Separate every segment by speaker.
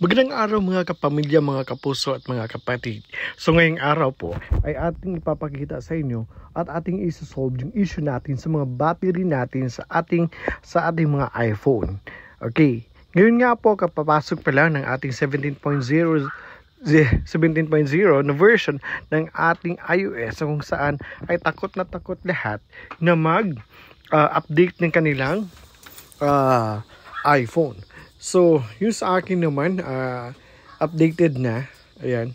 Speaker 1: Magandang araw mga kapamilya, mga kapuso at mga kapatid. So ngayong araw po ay ating ipapakita sa inyo at ating isa-solve yung issue natin sa mga battery natin sa ating mga iPhone. Okay, ngayon nga po kapapasok pa lang ng ating 17.0 na version ng ating iOS kung saan ay takot na takot lahat na mag-update ng kanilang iPhone. So, yung sa akin naman, updated na. Ayan.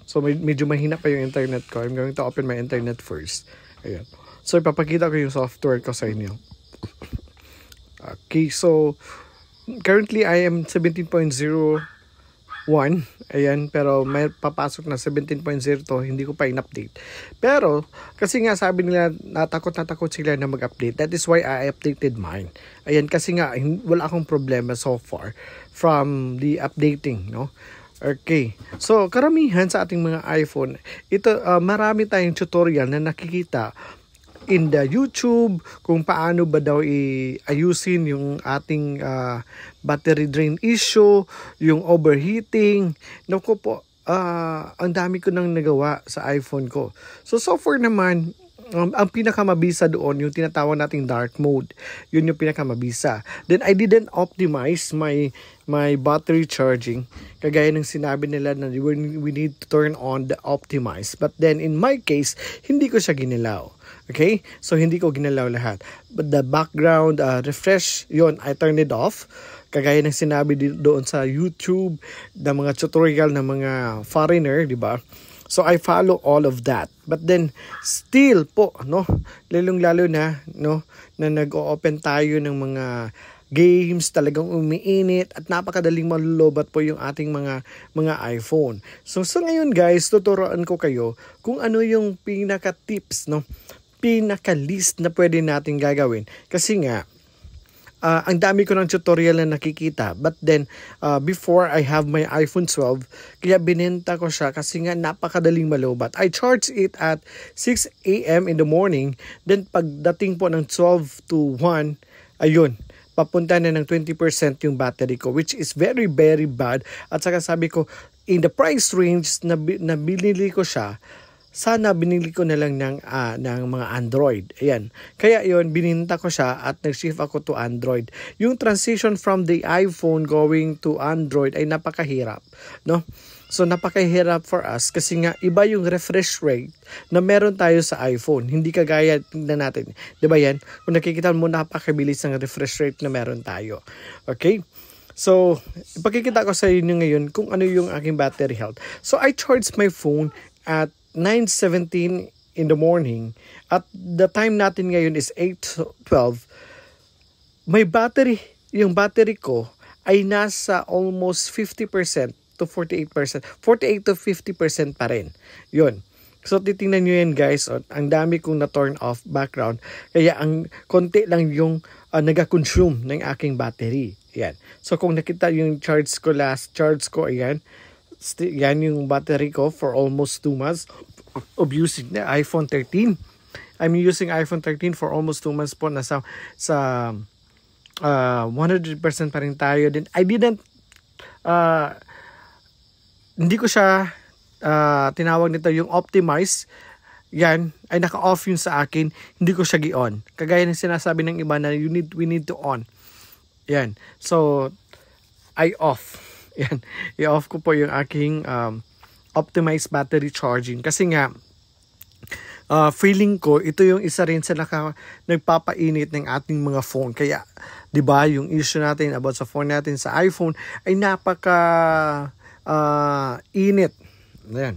Speaker 1: So, medyo mahina pa yung internet ko. I'm going to open my internet first. Ayan. So, ipapakita ko yung software ko sa inyo. Okay, so, currently I am 17.01. Ayan, pero may papasok na 17.0 to, hindi ko pa in-update. Pero, kasi nga sabi nila, natakot sila na mag-update. That is why I updated mine. Ayan, kasi nga, wala akong problema so far from the updating, no? Okay, so karamihan sa ating mga iPhone, ito, marami tayong tutorial na nakikita in the YouTube kung paano ba daw ayusin yung ating battery drain issue, yung overheating. Naku po, ang dami ko nang nagawa sa iPhone ko. So far naman, ang pinakamabisa doon, yung tinatawag nating dark mode. Yun yung pinakamabisa. Then I didn't optimize my battery charging. Kagaya ng sinabi nila na we need to turn on the optimize. But then in my case, hindi ko siya ginilaw. Okay? So, hindi ko ginalaw lahat. But the background refresh, yon I turned it off. Kagaya ng sinabi doon sa YouTube, ng mga tutorial ng mga foreigner, di ba? So, I follow all of that. But then, still po, no? Lalong-lalo na, no? Na nag-o-open tayo ng mga games, talagang umiinit at napakadaling malulobat po yung ating mga iPhone. So ngayon guys, tuturuan ko kayo kung ano yung pinaka-tips, no? Pinaka-list na pwede natin gagawin. Kasi nga, ang dami ko ng tutorial na nakikita. But then, before I have my iPhone 12, kaya binenta ko siya kasi nga napakadaling malubat. I charge it at 6 a.m. in the morning. Then, pagdating po ng 12 to 1, ayun, papunta na ng 20% yung battery ko, which is very, very bad. At saka sabi ko, in the price range na binili ko siya, sana binili ko na lang ng mga Android. Ayan. Kaya yon bininta ko siya at nag-shift ako to Android. Yung transition from the iPhone going to Android ay napakahirap, no? So napakahirap for us kasi nga iba yung refresh rate na meron tayo sa iPhone. Hindi kagaya tingnan natin. 'Di ba 'yan? Kung nakikita mo napakabilis ng refresh rate na meron tayo. Okay? So, ipakikita ko sa inyo ngayon kung ano yung aking battery health. So I charged my phone at 9:17 in the morning. At the time natin ngayon is 8:12. My battery, yung battery ko ay nasa almost 50% to 48%. 48 to 50% pa rin. Yun. So titingnan nyo yan guys. Ang dami kong na-turn off background. Kaya ang konti lang yung nag-consume ng aking battery. Yan. So kung nakita yung last charge ko, ayan. Yan yung battery ko for almost 2 months of using the iPhone 13. I'm using iPhone 13 for almost 2 months po. Nasa 100% pa rin tayo. Then I didn't hindi ko siya tinawag nito yung optimize. Yan ay naka-off yun sa akin. Hindi ko siya gi-on. Kagaya ng sinasabi ng iba na we need to on. Yan. So I off. Yan. I-off ko po yung aking optimized battery charging. Kasi nga, feeling ko, ito yung isa rin sa nagpapainit ng ating mga phone. Kaya, di ba yung issue natin about sa phone natin sa iPhone ay init. Ayan.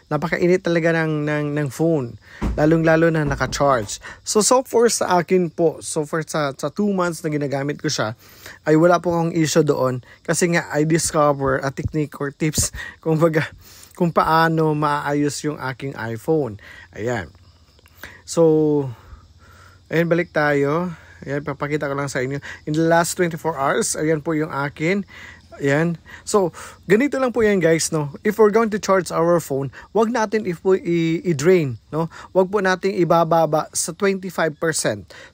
Speaker 1: Napakainit talaga ng phone. Lalong-lalo na naka-charge. So far sa akin po, sa 2 months na ginagamit ko siya, ay wala po akong issue doon. Kasi nga, I discover a technique or tips kung paano maayos yung aking iPhone. Ayan. So, ayan, balik tayo. Ayan, papakita ko lang sa inyo. In the last 24 hours, ayan po yung akin. Ayan. So, ganito lang po yan guys, no? If we're going to charge our phone, wag natin i-drain, no? Wag po natin ibababa sa 25%.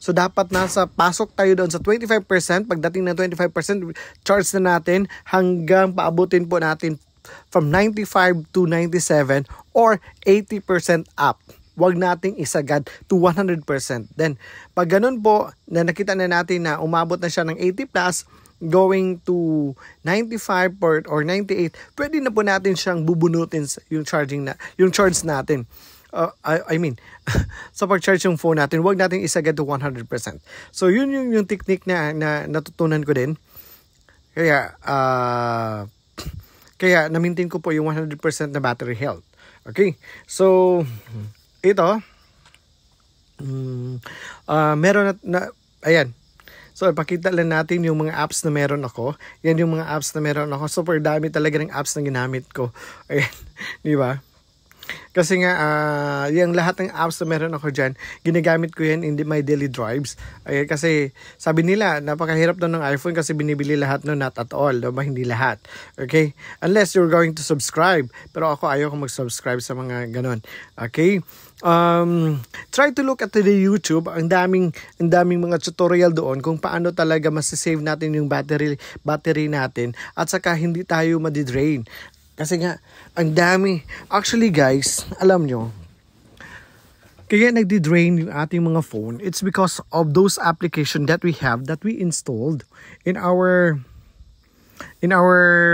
Speaker 1: So, dapat nasa pasok tayo doon sa 25%. Pagdating ng 25%, charge na natin hanggang paabutin po natin from 95 to 97 or 80% up. Wag nating isagad to 100%. Then, pag ganun po, na nakita na natin na umabot na siya ng 80 plus, going to 95 or 98, pwede na po natin siyang bubunutin yung charge natin. I mean, sa pag-charge yung phone natin, wag natin isagad to 100%. So, yun yung technique na natutunan ko din. Kaya na-maintain ko po yung 100% na battery health. Okay? So, ito, meron na ayan. So, ipakita lang natin yung mga apps na meron ako. Yan yung mga apps na meron ako. Super dami talaga ng apps na ginamit ko. Ayan, di ba? Kasi nga, yung lahat ng apps na meron ako dyan, ginagamit ko yan in my daily drives. Ayan, kasi sabi nila, napakahirap doon ng iPhone kasi binibili lahat no, not at all. Diba? Hindi lahat. Okay? Unless you're going to subscribe. Pero ako, ayoko mag-subscribe sa mga ganon. Okay? Try to look at the YouTube. Ang daming mga tutorial doon kung paano talaga masisave natin yung battery natin at saka hindi tayo madidrain. Kasi nga, ang dami. Actually guys, alam nyo, kaya nagdi-drain yung ating mga phone, it's because of those application that we have, that we installed in our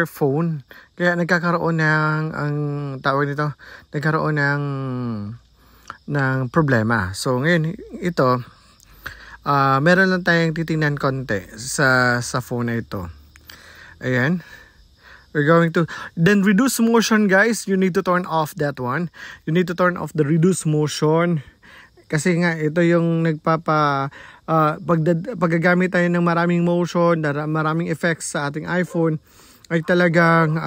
Speaker 1: phone. Kaya nagkakaroon nagkaroon ng problema. So ngayon, ito, meron lang tayong titingnan konti sa phone na ito. Ayan. We're going to, then reduce motion guys, you need to turn off that one. You need to turn off the reduce motion. Kasi nga, ito yung paggagamit tayo ng maraming motion, maraming effects sa ating iPhone, ay talagang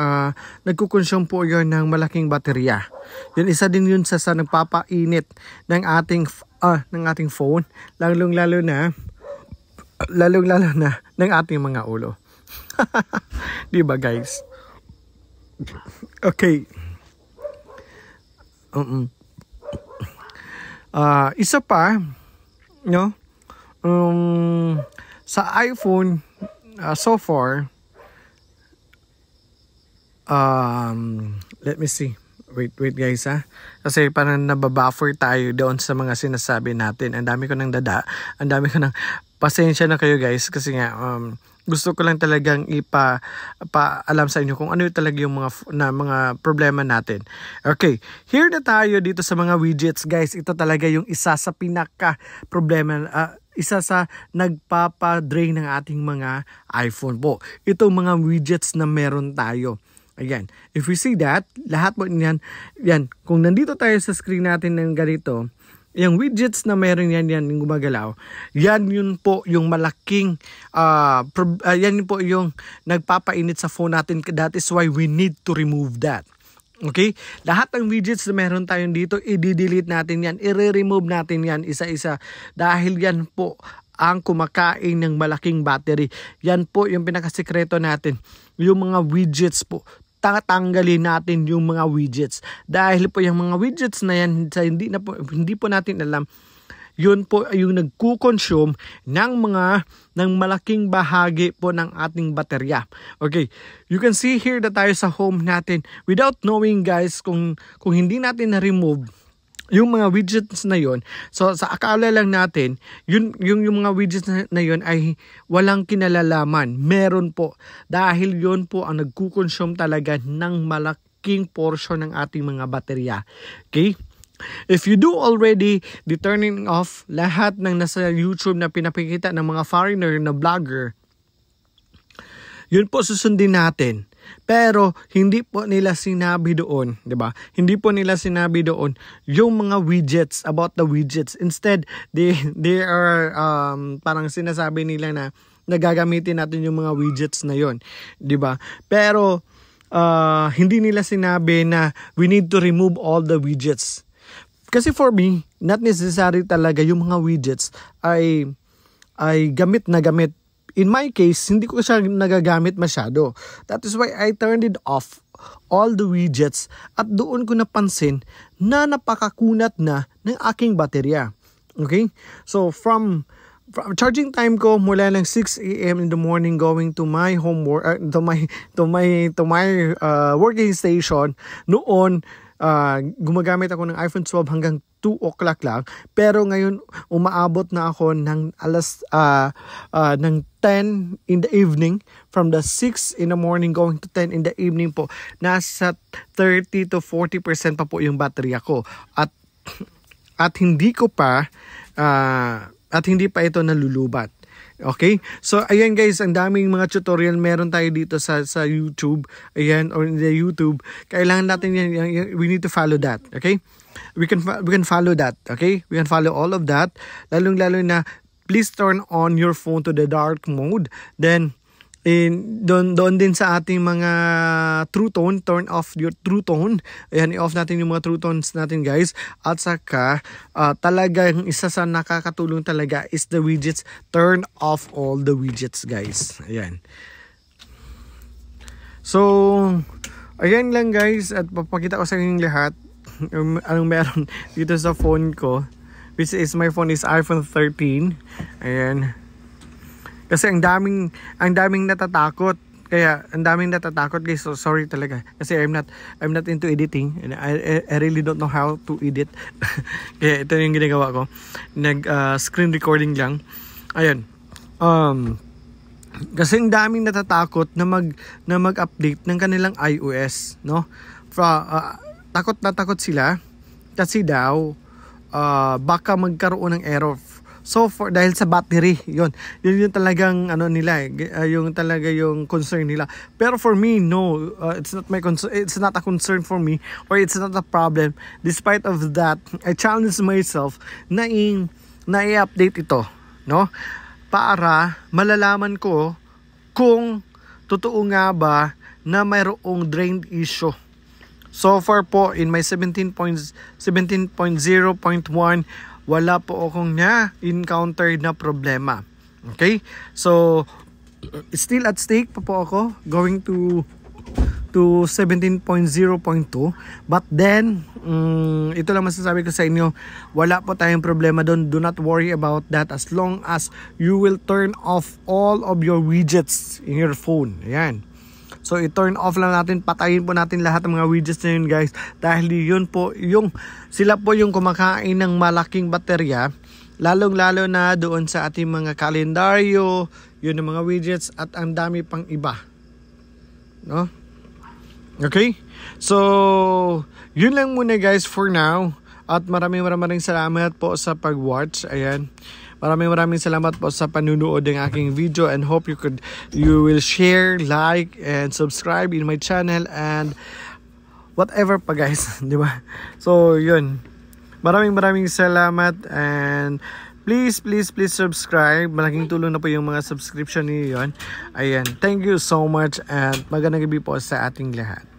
Speaker 1: nagkukonsume po yun ng malaking baterya. Yun, isa din yun sa nagpapainit ng ating phone, lalong-lalo na ng ating mga ulo. Di ba guys? Okay. Isa pa, no? Sa iPhone, so far, let me see. Wait guys ha. Kasi parang nababuffer tayo doon sa mga sinasabi natin. Ang dami ko ng pasensya na kayo guys kasi nga gusto ko lang talagang ipaalam sa inyo kung ano talaga yung mga problema natin. Okay, here na tayo dito sa mga widgets guys. Ito talaga yung isa sa pinaka problema, isa sa nagpapa-drain ng ating mga iPhone po. Itong mga widgets na meron tayo. Ayan, if we see that, lahat po yan, kung nandito tayo sa screen natin ng ganito, yung widgets na meron yan yung gumagalaw, yun po yung malaking, yan po yung nagpapainit sa phone natin. That is why we need to remove that. Okay? Lahat ng widgets na meron tayong dito, i-delete natin yan, i-remove natin yan isa-isa. Dahil yan po ang kumakain ng malaking battery. Yan po yung pinakasikreto natin. Yung mga widgets po, tatanggalin natin yung mga widgets. Dahil po yung mga widgets na yan, hindi po natin alam, yun po yung nagkukonsume ng malaking bahagi po ng ating baterya. Okay, you can see here na tayo sa home natin. Without knowing guys, kung hindi natin na-remove yung mga widgets na yon, so sa akala lang natin, yung mga widgets na yon ay walang kinalalaman. Meron po. Dahil yon po ang nagkukonsume talaga ng malaking portion ng ating mga baterya. Okay? If you do already the turning off lahat ng nasa YouTube na pinapakita ng mga foreigner na vlogger, yun po susundin natin. Pero hindi po nila sinabi doon, 'di ba? Hindi po nila sinabi doon yung mga widgets, about the widgets. Instead, they are parang sinasabi nila na nagagamitin natin yung mga widgets na yon, 'di ba? Pero hindi nila sinabi na we need to remove all the widgets. Kasi for me, not necessary talaga yung mga widgets ay gamit na gamit in my case, hindi ko siya nagagamit masyado. That is why I turned it off, all the widgets, at doon ko napansin na napakakunat na ng aking baterya. Okay? So from charging time ko mula ng 6 a.m. in the morning going to my homework, to my working station, noon gumagamit ako ng iPhone 12 hanggang 2 o'clock lang, pero ngayon umaabot na ako ng ng 10 in the evening, from the 6 in the morning going to 10 in the evening po, nasa 30 to 40% pa po yung baterya ko, at hindi pa ito nalulubat. Okay? So, ayan guys, ang daming mga tutorial meron tayo dito sa YouTube. Ayan, or in the YouTube. Kailangan natin yan, we need to follow that. Okay? We can follow that. Okay? We can follow all of that. Lalong-lalo na, please turn on your phone to the dark mode. Then, doon din sa ating mga true tone, turn off your true tone. Ayan, i-off natin yung mga true tones natin guys. At saka talagang isa sa nakakatulong talaga is the widgets. Turn off all the widgets guys. Ayan. So ayan lang guys, at papakita ko sa inyong lahat anong meron dito sa phone ko, which is my phone is iPhone 13. Ayan. Kasi ang daming natatakot. Kaya ang daming natatakot guys. So sorry talaga. Kasi I'm not into editing. And I really don't know how to edit. Kaya ito yung ginagawa ko. Screen recording lang. Ayun. Kasi ang daming natatakot na mag-update ng kanilang iOS, no? Takot na takot sila kasi daw baka magkaroon ng error. So dahil sa battery, yun talagang nila, yung talaga yung concern nila. Pero for me, no, it's not my concern. It's not a concern for me, or it's not a problem. Despite of that, I challenge myself na i-update ito, no? Para malalaman ko kung totoo nga ba na mayroong drain issue. So far po in my 17.0.1, wala po akong na-encounter na problema. Okay? So, still at stake pa po ako, going to 17.0.2. But then, ito lang masasabi ko sa inyo, wala po tayong problema doon. Do not worry about that as long as you will turn off all of your widgets in your phone. Ayan. So, i-turn off lang natin, patayin po natin lahat ng mga widgets na yun guys. Dahil yun po, sila po yung kumakain ng malaking baterya. Lalong-lalo na doon sa ating mga kalendaryo, yun ang mga widgets, at ang dami pang iba. No? Okay? So, yun lang muna guys for now. At maraming salamat po sa pag-watch. Ayan. Maraming salamat po sa panunood ng aking video, and hope you will share, like, and subscribe in my channel and whatever pa guys, di ba? So, yun. Maraming salamat, and please subscribe. Malaking tulong na po yung mga subscription niyo yun. Ayan. Thank you so much, and magandang gabi po sa ating lahat.